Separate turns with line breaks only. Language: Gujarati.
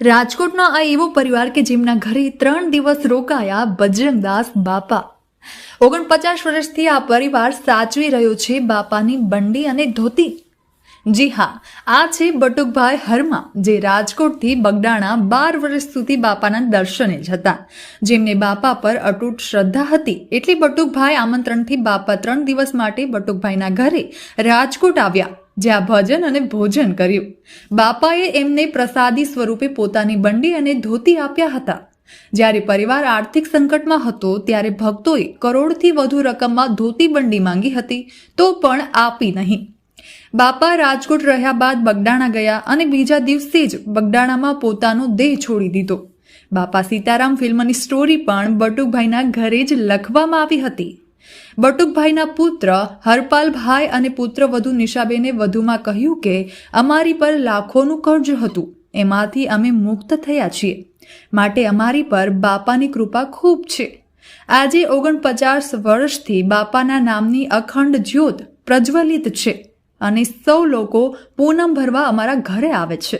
રાજકોટનો આ એવો પરિવાર કે જેમના ઘરે 3 દિવસ રોકાયા બજરંગદાસ બાપા। 49 વર્ષથી આ પરિવાર સાચવી રહ્યો છે બાપાની બંડી અને ધોતી। જી હા, આ છે બટુકભાઈ હરમા, જે રાજકોટથી બગડાણા 12 વર્ષ સુધી બાપાના દર્શને જતા, જેમને બાપા પર અતૂટ શ્રદ્ધા હતી। એટલે બટુકભાઈ આમંત્રણથી બાપા 3 દિવસ માટે બટુકભાઈના ઘરે રાજકોટ આવ્યા, જ્યાં ભજન અને ભોજન કર્યું। બાપાએ એમને પ્રસાદી સ્વરૂપે પોતાની બંડી અને ધોતી આપ્યા હતા। જ્યારે પરિવાર આર્થિક સંકટમાં હતો ત્યારે ભક્તોએ કરોડથી વધુ રકમમાં ધોતી બંડી માંગી હતી, તો પણ આપી નહીં। બાપા રાજકોટ રહ્યા બાદ બગડાણા ગયા અને બીજા દિવસે જ બગડાણામાં પોતાનો દેહ છોડી દીધો। બાપા સીતારામ ફિલ્મની સ્ટોરી પણ બટુકભાઈના ઘરે જ લખવામાં આવી હતી। બટુકભાઈના પુત્ર હરપાલભાઈ અને પુત્રવધુ નિશાબેને વધુમાં કહ્યું કે અમારી પર લાખોનું કર્જ હતું, એમાંથી અમે મુક્ત થયા છીએ, માટે અમારી પર બાપાની કૃપા ખૂબ છે। આજે 49 વર્ષથી બાપાના નામની અખંડ જ્યોત પ્રજ્વલિત છે અને સૌ લોકો પૂનમ ભરવા અમારા ઘરે આવે છે।